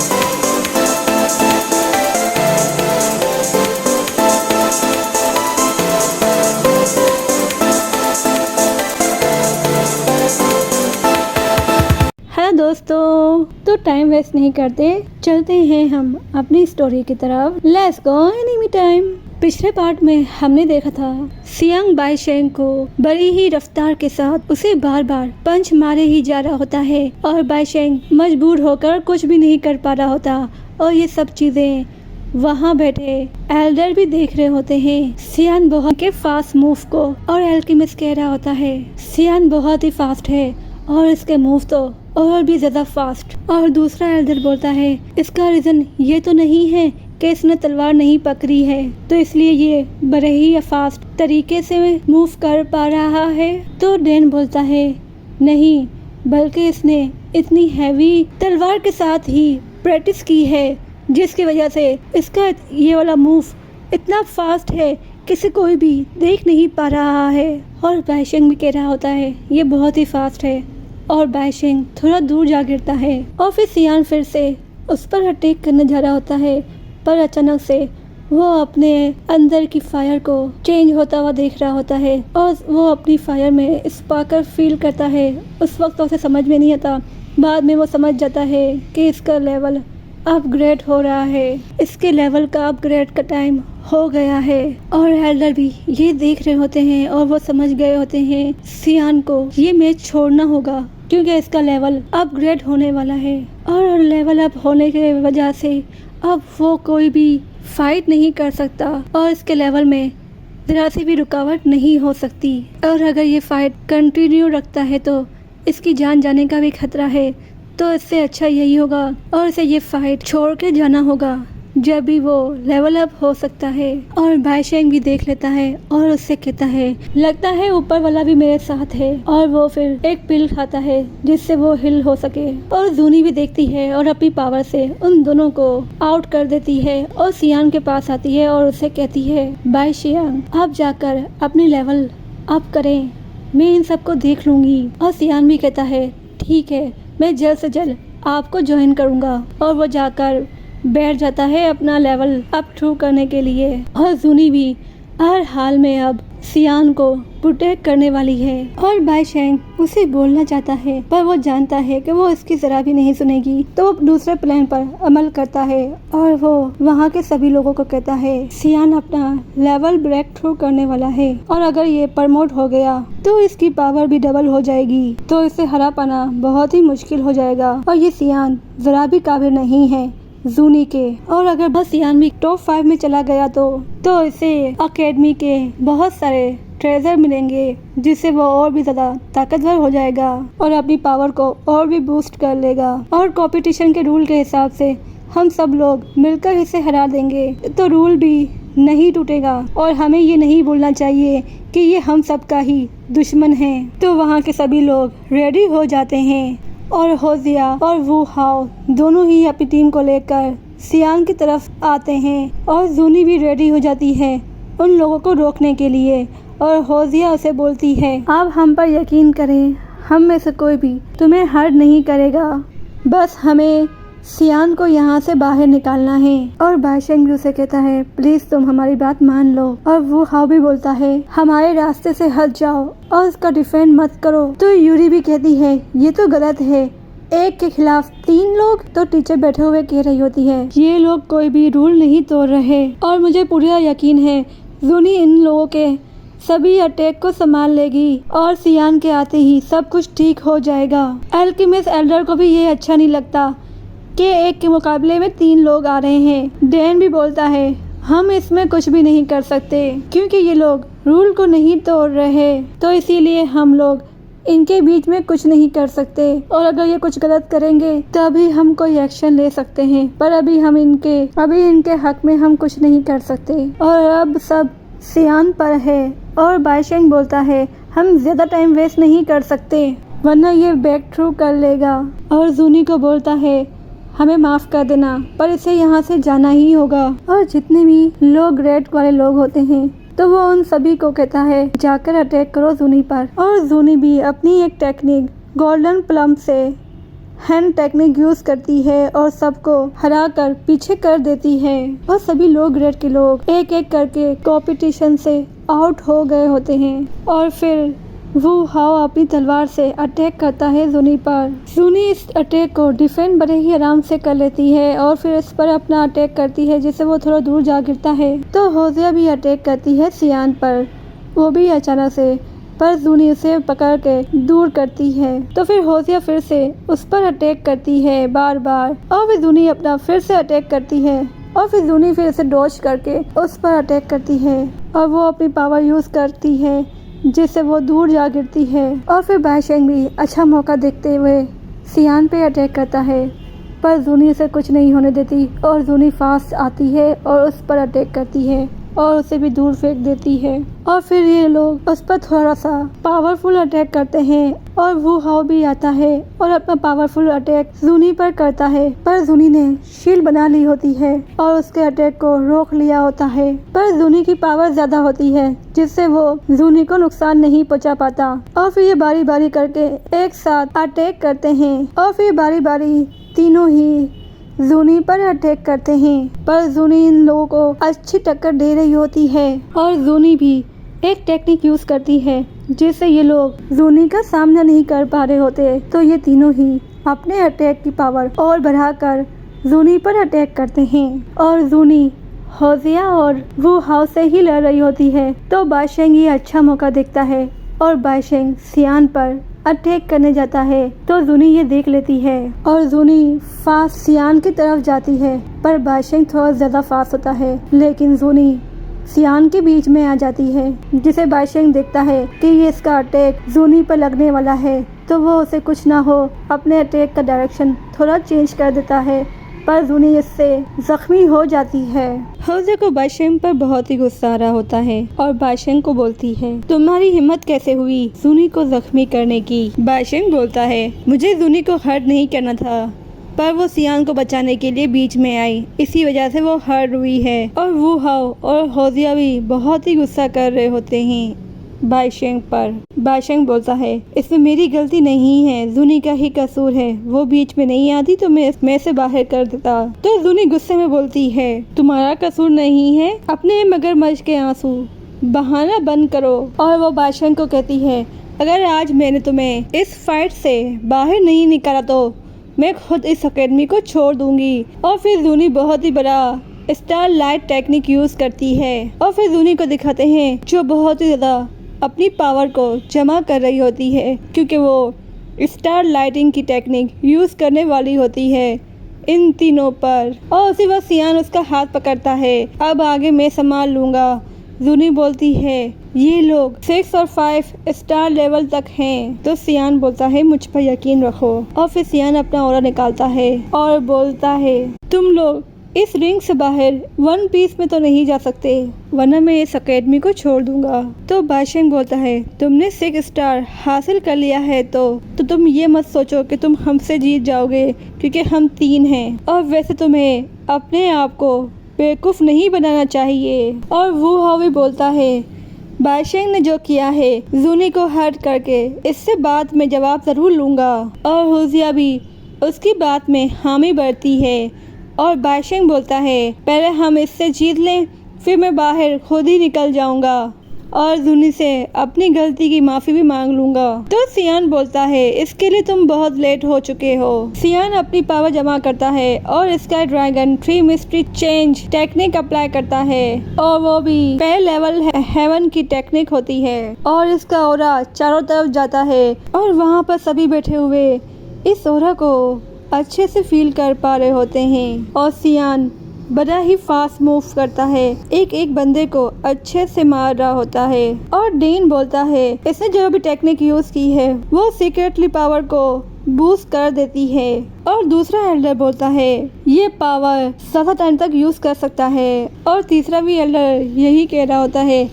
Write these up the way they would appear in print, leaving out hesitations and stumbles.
Hello दोस्तों, तो time waste नहीं करते, चलते हैं हम अपनी स्टोरी की तरफ। Let's go enemy time. पिछले पार्ट में हमने देखा था सियांग बाईशेंग को बड़ी ही रफ्तार के साथ उसे बार बार पंच मारे ही जा रहा होता है और बाईशेंग मजबूर होकर कुछ भी नहीं कर पा रहा होता। और ये सब चीजें वहाँ बैठे एल्डर भी देख रहे होते हैं सियान बहुत के फास्ट मूव को। और एल्केमिस्ट कह रहा होता है सियान बहुत ही फास्ट है और इसके मूव तो और भी ज्यादा फास्ट। और दूसरा एल्डर बोलता है इसका रीजन ये तो नहीं है कि इसने तलवार नहीं पकड़ी है, तो इसलिए ये बड़े ही फास्ट तरीके से मूव कर पा रहा है। तो डैन बोलता है नहीं, बल्कि इसने इतनी हैवी तलवार के साथ ही प्रैक्टिस की है जिसकी वजह से इसका ये वाला मूव इतना फास्ट है किसी कोई भी देख नहीं पा रहा है। और बाईशेंग भी कह रहा होता है ये बहुत ही फास्ट है। और बाईशेंग थोड़ा दूर जा गिरता है और फिर सियान फिर से उस पर अटैक करने जा रहा होता है, पर अचानक से वो अपने अंदर की फायर को चेंज होता हुआ देख रहा होता है और वो अपनी फायर में स्पार्कल फील करता है। उस वक्त उसे समझ में नहीं आता, बाद में वो समझ जाता है कि इसका लेवल अपग्रेड हो रहा है, इसके लेवल का अपग्रेड का टाइम हो गया है। और एल्डर भी ये देख रहे होते हैं और वो समझ गए होते हैं सियान को ये मैच छोड़ना होगा क्योंकि इसका लेवल अपग्रेड होने वाला है। और लेवल अप होने की वजह से अब वो कोई भी फाइट नहीं कर सकता और इसके लेवल में जरा सी भी रुकावट नहीं हो सकती। और अगर ये फाइट कंटिन्यू रखता है तो इसकी जान जाने का भी खतरा है, तो इससे अच्छा यही होगा और इसे ये फाइट छोड़ के जाना होगा जब भी वो लेवल अप हो सकता है। और बाईशेंग भी देख लेता है और उससे कहता है लगता है ऊपर वाला भी मेरे साथ है। और वो फिर एक पिल खाता है जिससे वो हिल हो सके। और जूनी भी देखती है और अपनी पावर से उन दोनों को आउट कर देती है और सियान के पास आती है और उसे कहती है बाईशेंग आप जाकर अपनी लेवल अप करें, मैं इन सबको देख लूंगी। और सियान भी कहता है ठीक है, मैं जल्द से जल्द आपको ज्वाइन करूंगा। और वो जाकर बैठ जाता है अपना लेवल अप थ्रू करने के लिए। और जूनी भी हर हाल में अब सियान को प्रोटेक्ट करने वाली है। और बाईशेंग उसे बोलना चाहता है पर वो जानता है कि वो इसकी जरा भी नहीं सुनेगी, तो वो दूसरे प्लान पर अमल करता है और वो वहाँ के सभी लोगों को कहता है सियान अपना लेवल ब्रेक थ्रू करने वाला है और अगर ये प्रमोट हो गया तो इसकी पावर भी डबल हो जाएगी, तो इसे हरा पाना बहुत ही मुश्किल हो जाएगा। और ये सियान जरा भी काबिल नहीं है जूनी के। और अगर बस सियान भी टॉप 5 में चला गया तो इसे अकेडमी के बहुत सारे ट्रेजर मिलेंगे जिससे वो और भी ज्यादा ताकतवर हो जाएगा और अपनी पावर को और भी बूस्ट कर लेगा। और कंपटीशन के रूल के हिसाब से हम सब लोग मिलकर इसे हरा देंगे, तो रूल भी नहीं टूटेगा। और हमें ये नहीं भूलना चाहिए कि ये हम सबका ही दुश्मन है। तो वहाँ के सभी लोग रेडी हो जाते हैं और होजिया और वू हाओ दोनों ही अपनी टीम को लेकर सियान की तरफ आते हैं। और जूनी भी रेडी हो जाती है उन लोगों को रोकने के लिए। और होजिया उसे बोलती है आप हम पर यकीन करें, हम में से कोई भी तुम्हें हर्ट नहीं करेगा, बस हमें सियान को यहाँ से बाहर निकालना है। और बाईशेंग भी उसे कहता है प्लीज तुम हमारी बात मान लो। और वो हाउ भी बोलता है हमारे रास्ते से हट जाओ और उसका डिफेंड मत करो। तो यूरी भी कहती है ये तो गलत है, एक के खिलाफ 3 लोग। तो टीचर बैठे हुए कह रही होती है ये लोग कोई भी रूल नहीं तोड़ रहे और मुझे पूरा यकीन है जूनी इन लोगों के सभी अटैक को संभाल लेगी और सियान के आते ही सब कुछ ठीक हो जाएगा। एल्केमिस्ट एल्डर को भी ये अच्छा नहीं लगता कि एक के मुकाबले में 3 लोग आ रहे हैं। डैन भी बोलता है हम इसमें कुछ भी नहीं कर सकते क्योंकि ये लोग रूल को नहीं तोड़ रहे, तो इसीलिए हम लोग इनके बीच में कुछ नहीं कर सकते। और अगर ये कुछ गलत करेंगे तभी हम कोई एक्शन ले सकते हैं, पर अभी इनके हक में हम कुछ नहीं कर सकते। और अब सब सियान पर है। और बाईशेंग बोलता है हम ज्यादा टाइम वेस्ट नहीं कर सकते वरना ये बैक थ्रू कर लेगा। और जूनी को बोलता है हमें माफ कर देना पर इसे यहाँ से जाना ही होगा। और जितने भी लो ग्रेड वाले लोग होते हैं तो वो उन सभी को कहता है जाकर अटैक करो जूनी पर। और जूनी भी अपनी एक टेक्निक गोल्डन प्लम से हैंड टेक्निक यूज करती है और सबको हरा कर पीछे कर देती है और सभी लोग ग्रेड के लोग एक एक करके कंपटीशन से आउट हो गए होते हैं। और फिर वू हाओ अपनी तलवार से अटैक करता है जूनी पर। जूनी इस अटैक को डिफेंड बड़े ही आराम से कर लेती है और फिर इस पर अपना अटैक करती है जिससे वो थोड़ा दूर जा गिरता है। तो होजिया भी अटैक करती है सियान पर, वो भी अचानक से, पर जूनी उसे पकड़ के दूर करती है। तो फिर होजिया फिर से उस पर अटैक करती है बार बार और फिर जूनी अपना फिर से अटैक करती है और फिर जूनी फिर से डॉज करके उस पर अटैक करती है और वो अपनी पावर यूज करती है जिससे वो दूर जा गिरती है। और फिर बाइशेंग भी अच्छा मौका देखते हुए सियान पे अटैक करता है पर जूनी उसे कुछ नहीं होने देती और जूनी फास्ट आती है और उस पर अटैक करती है और उसे भी दूर फेंक देती है। और फिर ये लोग उस पर थोड़ा सा पावरफुल अटैक करते हैं और वू हाओ भी आता है और अपना पावरफुल अटैक जूनी पर करता है, पर जूनी ने शील्ड बना ली होती है और उसके अटैक को रोक लिया होता है। पर जूनी की पावर ज्यादा होती है जिससे वो जूनी को नुकसान नहीं पहुंचा पाता। और फिर ये बारी बारी करके एक साथ अटैक करते हैं और फिर बारी बारी तीनों ही जूनी पर अटैक करते हैं, पर जूनी इन लोगों को अच्छी टक्कर दे रही होती है और जूनी भी एक टेक्निक यूज करती है जिससे ये लोग जूनी का सामना नहीं कर पा रहे होते। तो ये तीनों ही अपने अटैक की पावर और बढ़ाकर जूनी पर अटैक करते हैं और जूनी होजिया और वू हाओ से ही लड़ रही होती है। तो बाइशेंग ये अच्छा मौका देखता है और बाइशेंग सियान पर अटैक करने जाता है। तो जूनी ये देख लेती है और जूनी फास्ट सियान की तरफ जाती है, पर बाइशेंग थोड़ा ज्यादा फास्ट होता है, लेकिन जूनी सियान के बीच में आ जाती है जिसे बाइशेंग देखता है कि ये इसका अटैक जूनी पर लगने वाला है। तो वो उसे कुछ ना हो अपने अटैक का डायरेक्शन थोड़ा चेंज कर देता है, पर जूनी इससे जख्मी हो जाती है। होजिया को बाइशेंग पर बहुत ही गुस्सा आ रहा होता है और बाइशेंग को बोलती है, तुम्हारी हिम्मत कैसे हुई जूनी को जख्मी करने की। बाइशेंग बोलता है, मुझे जूनी को हर्ट नहीं करना था, पर वो सियान को बचाने के लिए बीच में आई, इसी वजह से वो हर्ट हुई है। और वू हाओ और होजिया भी बहुत ही गुस्सा कर रहे होते हैं बाइशेंग पर। बाइशेंग बोलता है, इसमें मेरी गलती नहीं है, जूनी का ही कसूर है, वो बीच में नहीं आती तो मैं से बाहर कर देता। तो जूनी गुस्से में बोलती है, तुम्हारा कसूर नहीं है, अपने मगरमच्छ के आंसू बहाना बंद करो। और वो बाइशेंग को कहती है, अगर आज मैंने तुम्हें इस फाइट से बाहर नहीं निकाला तो मैं खुद इस अकेडमी को छोड़ दूंगी। और फिर जूनी बहुत ही बड़ा स्टार लाइट टेक्निक यूज करती है और फिर जूनी को दिखाते हैं जो बहुत ही ज्यादा अपनी पावर को जमा कर रही होती है क्योंकि वो स्टार लाइटिंग की टेक्निक यूज करने वाली होती है इन तीनों पर। और उसी वक्त सियान उसका हाथ पकड़ता है, अब आगे मैं संभाल लूंगा। जूनी बोलती है, ये लोग 6 और 5 स्टार लेवल तक हैं। तो सियान बोलता है, मुझ पर यकीन रखो। और फिर सियान अपना ऑरा निकालता है और बोलता है, तुम लोग इस रिंग से बाहर वन पीस में तो नहीं जा सकते, वरना मैं इस अकेडमी को छोड़ दूंगा। तो बाइशेंग बोलता है, तुमने 6 स्टार हासिल कर लिया है तो तुम ये मत सोचो कि तुम हमसे जीत जाओगे क्योंकि हम 3 हैं। और वैसे तुम्हें अपने आप को बेवकूफ़ नहीं बनाना चाहिए। और वू हाओ भी बोलता है, बाइशेंग ने जो किया है जूनी को हर्ट करके, इससे बाद में जवाब ज़रूर लूँगा। और होजिया भी उसकी बात में हामी भरती है और बाइशेंग बोलता है, पहले हम इससे जीत लें, फिर मैं बाहर खुद ही निकल जाऊंगा और जूनी से अपनी गलती की माफ़ी भी मांग लूंगा। तो सियान बोलता है, इसके लिए तुम बहुत लेट हो चुके हो। सियान अपनी पावर जमा करता है और sky dragon 3 mystery change technique apply करता है और वो भी पहले लेवल हेवन की टेक्निक होती है और इसका ऑरा चारों तरफ जाता है और वहाँ पर सभी बैठे हुए इस ऑरा को अच्छे से फील कर पा रहे होते हैं। और सियान बड़ा ही फास्ट मूव करता है, एक एक बंदे को अच्छे से मार रहा होता है। और डेन बोलता है, इसने जो भी टेक्निक यूज की है वो सीक्रेटली पावर को बूस्ट कर देती है। और दूसरा एल्डर बोलता है, ये पावर ज्यादा टाइम तक यूज कर सकता है। और तीसरा भी एल्डर यही कह रहा होता है,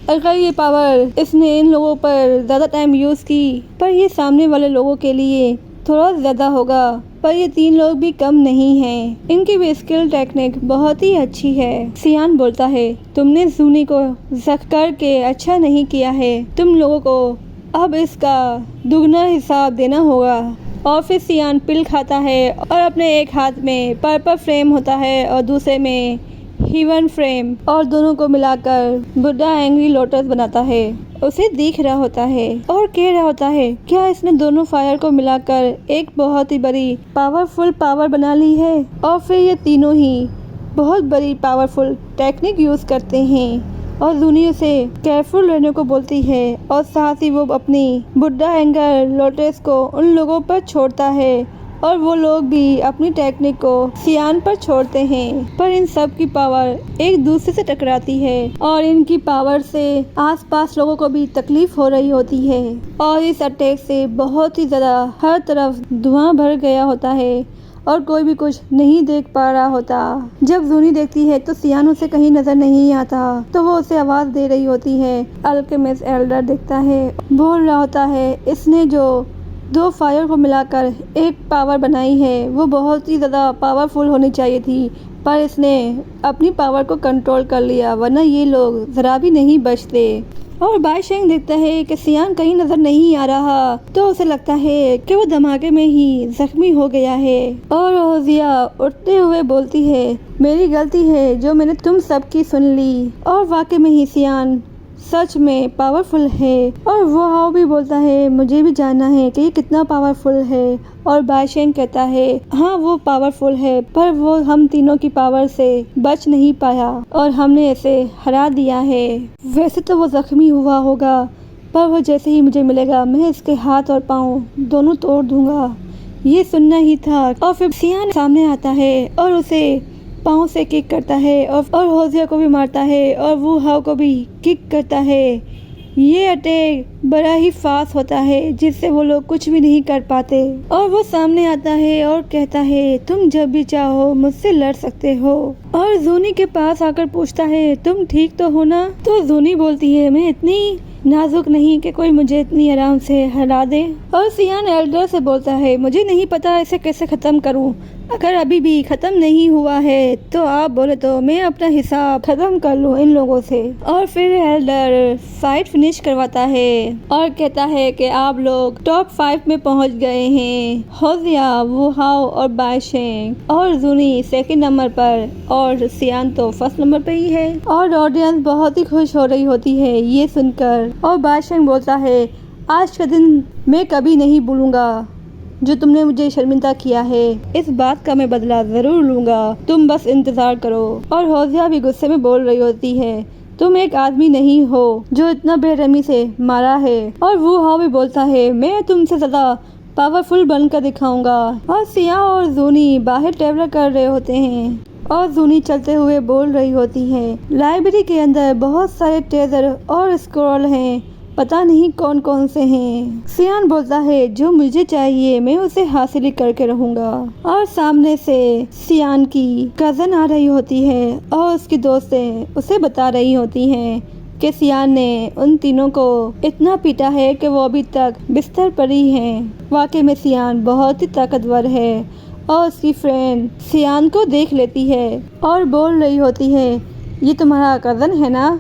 अगर ये पावर इसने इन लोगों पर ज्यादा टाइम यूज की पर ये सामने वाले लोगों के लिए थोड़ा ज्यादा होगा, पर ये 3 लोग भी कम नहीं हैं, इनकी भी स्किल टेक्निक बहुत ही अच्छी है। सियान बोलता है, तुमने जूनी को जख्म करके अच्छा नहीं किया है, तुम लोगों को अब इसका दुगना हिसाब देना होगा। और फिर सियान पिल खाता है और अपने एक हाथ में पर्पल फ्रेम होता है और दूसरे में हीवन फ्रेम और दोनों को मिलाकर बुड्ढा एंग्री लोटस बनाता है। उसे दिख रहा होता है और कह रहा होता है क्या इसने दोनों फायर को मिलाकर एक बहुत ही बड़ी पावरफुल पावर बना ली है। और फिर ये तीनों ही बहुत बड़ी पावरफुल टेक्निक यूज करते हैं और दुनिया से केयरफुल रहने को बोलती है और साथ ही वो अपनी बुड्ढा एंगर लोटस को उन लोगों पर छोड़ता है और वो लोग भी अपनी टेक्निक को सियान पर छोड़ते हैं। पर इन सब की पावर एक दूसरे से टकराती है और इनकी पावर से आसपास लोगों को भी तकलीफ हो रही होती है और इस अटैक से बहुत ही ज़्यादा हर तरफ धुआं भर गया होता है और कोई भी कुछ नहीं देख पा रहा होता। जब जूनी देखती है तो सियान उसे कहीं नजर नहीं आता तो वो उसे आवाज दे रही होती है। अल्केमिस्ट एल्डर देखता है, बोल रहा होता है इसने जो दो फायर को मिलाकर एक पावर बनाई है वो बहुत ही ज़्यादा पावरफुल होनी चाहिए थी, पर इसने अपनी पावर को कंट्रोल कर लिया वरना ये लोग ज़रा भी नहीं बचते। और बाईशेंग देखता है कि सियान कहीं नज़र नहीं आ रहा तो उसे लगता है कि वो धमाके में ही जख्मी हो गया है। और होजिया उठते हुए बोलती है मेरी गलती है जो मैंने तुम सबकी सुन ली। और वाकई में ही सियान सच में पावरफुल है। और वो हाउ भी बोलता है मुझे भी जानना है कि ये कितना पावरफुल है। और बाईशेंग कहता है हाँ वो पावरफुल है पर वो हम तीनों की पावर से बच नहीं पाया और हमने इसे हरा दिया है। वैसे तो वो जख्मी हुआ होगा पर वो जैसे ही मुझे मिलेगा मैं इसके हाथ और पाँव दोनों तोड़ दूंगा। ये सुनना ही था। और फिर सियान सामने आता है और उसे पाँव से किक करता है और होजिया को भी मारता है और वो हाउ को भी किक करता है। ये अटैक बड़ा ही फास्ट होता है जिससे वो लोग कुछ भी नहीं कर पाते। और वो सामने आता है और कहता है तुम जब भी चाहो मुझसे लड़ सकते हो। और जूनी के पास आकर पूछता है तुम ठीक तो हो ना। तो जूनी बोलती है मैं इतनी नाजुक नहीं कि कोई मुझे इतनी आराम से हरा दे। और सियान एल्डर से बोलता है मुझे नहीं पता इसे कैसे ख़त्म करूं। अगर अभी भी ख़त्म नहीं हुआ है तो आप बोले तो मैं अपना हिसाब ख़त्म कर लूं इन लोगों से। और फिर एल्डर फाइट फिनिश करवाता है और कहता है कि आप लोग टॉप 5 में पहुंच गए हैं। होजिया, वू हाउ और बाईशेंग और जूनी सेकंड नंबर पर और सियान तो फर्स्ट नंबर पे ही है। और ऑडियंस बहुत ही खुश हो रही होती है ये सुनकर। और बाईशेंग बोलता है आज का दिन मैं कभी नहीं भूलूंगा जो तुमने मुझे शर्मिंदा किया है। इस बात का मैं बदला जरूर लूंगा, तुम बस इंतजार करो। और होजिया भी गुस्से में बोल रही होती है तुम एक आदमी नहीं हो जो इतना बेरहमी से मारा है। और वो हाउ भी बोलता है मैं तुमसे ज्यादा पावरफुल बनकर दिखाऊंगा। और सिया और जूनी बाहर ट्रैवल कर रहे होते हैं और जूनी चलते हुए बोल रही होती है लाइब्रेरी के अंदर बहुत सारे ट्रेजर और स्क्रॉल हैं, पता नहीं कौन कौन से हैं। सियान बोलता है जो मुझे चाहिए मैं उसे हासिल करके रहूंगा। और सामने से सियान की कजन आ रही होती है और उसकी दोस्तें उसे बता रही होती हैं कि सियान ने उन तीनों को इतना पीटा है कि वो अभी तक बिस्तर पर ही हैं। वाकई में सियान बहुत ही ताकतवर है। और उसकी फ्रेंड सियान को देख लेती है और बोल रही होती है ये तुम्हारा कज़न है ना।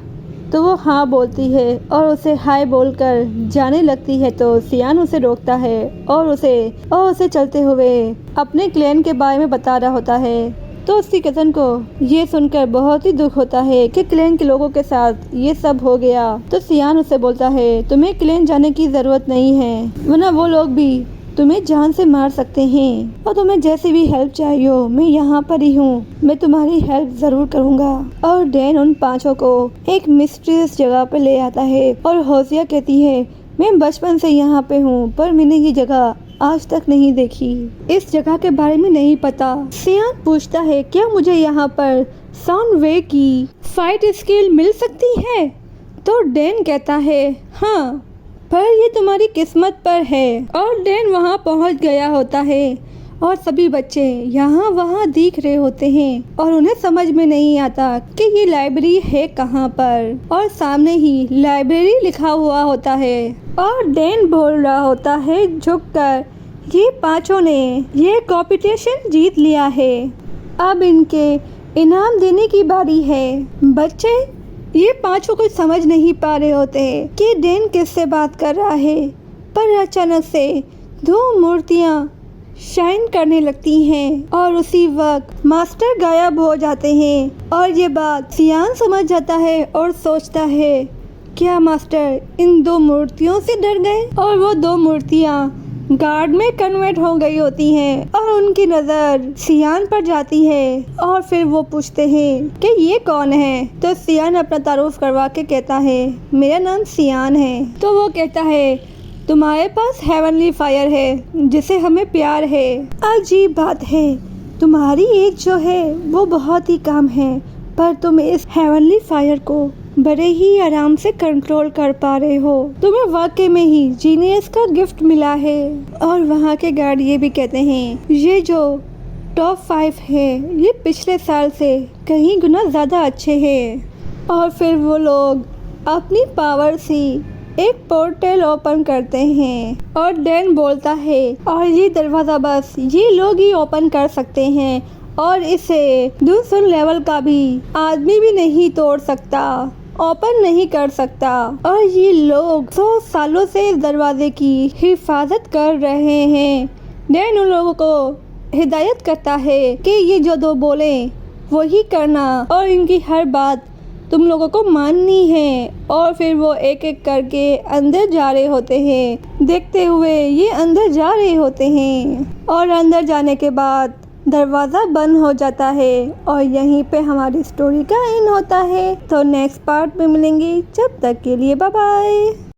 तो वो हाँ बोलती है और उसे हाय बोलकर जाने लगती है। तो सियान उसे रोकता है और उसे चलते हुए अपने क्लैन के बारे में बता रहा होता है। तो उसकी कज़न को ये सुनकर बहुत ही दुख होता है कि क्लैन के लोगों के साथ ये सब हो गया। तो सियान उसे बोलता है तुम्हें क्लैन जाने की ज़रूरत नहीं है वरना वो लोग भी तुम्हें जान से मार सकते हैं। और तुम्हें जैसी भी हेल्प चाहिए हो मैं यहाँ पर ही हूँ, मैं तुम्हारी हेल्प जरूर करूँगा। और डैन उन पांचों को एक मिस्टीरियस जगह पे ले आता है और होजिया कहती है मैं बचपन से यहाँ पे हूँ पर मैंने ये जगह आज तक नहीं देखी, इस जगह के बारे में नहीं पता। सियान पूछता है क्या मुझे यहाँ पर साउंड वे की फाइट स्किल मिल सकती है। तो डैन कहता है हाँ पर ये तुम्हारी किस्मत पर है। और डैन वहाँ पहुँच गया होता है और सभी बच्चे यहाँ वहाँ दिख रहे होते हैं और उन्हें समझ में नहीं आता कि ये लाइब्रेरी है कहाँ पर। और सामने ही लाइब्रेरी लिखा हुआ होता है और डैन बोल रहा होता है झुककर ये पांचों ने ये कॉम्पिटिशन जीत लिया है, अब इनके इनाम देने की बारी है। बच्चे ये पांचों कुछ समझ नहीं पा रहे होते कि डैन किससे बात कर रहा है। पर अचानक से दो मूर्तियाँ शाइन करने लगती हैं और उसी वक्त मास्टर गायब हो जाते हैं। और ये बात सियान समझ जाता है और सोचता है, क्या मास्टर इन 2 मूर्तियों से डर गए? और वो 2 मूर्तियाँ गार्ड में कन्वर्ट हो गई होती हैं और उनकी नज़र सियान पर जाती है और फिर वो पूछते हैं कि ये कौन है। तो सियान अपना तारुफ करवा के कहता है, मेरा नाम सियान है। तो वो कहता है, तुम्हारे पास हेवनली फायर है जिसे हमें प्यार है। अजीब बात है, तुम्हारी एज जो है वो बहुत ही कम है, पर तुम इस हेवनली फायर को बड़े ही आराम से कंट्रोल कर पा रहे हो। तुम्हें वाकई में ही जीनियस का गिफ्ट मिला है। और वहाँ के गार्ड ये भी कहते हैं, ये जो टॉप 5 है ये पिछले साल से कहीं गुना ज़्यादा अच्छे हैं। और फिर वो लोग अपनी पावर से एक पोर्टल ओपन करते हैं और डैन बोलता है, और ये दरवाज़ा बस ये लोग ही ओपन कर सकते हैं और इसे दूसरे लेवल का भी आदमी भी नहीं तोड़ सकता, ओपन नहीं कर सकता। और ये लोग 100 सालों से इस दरवाजे की हिफाजत कर रहे हैं। डैन उन लोगों को हिदायत करता है कि ये जो 2 बोले वही करना और इनकी हर बात तुम लोगों को माननी है। और फिर वो एक एक करके अंदर जा रहे होते हैं। देखते हुए ये अंदर जा रहे होते हैं और अंदर जाने के बाद दरवाज़ा बंद हो जाता है और यहीं पे हमारी स्टोरी का एंड होता है। तो नेक्स्ट पार्ट में मिलेंगे, जब तक के लिए बाय बाय।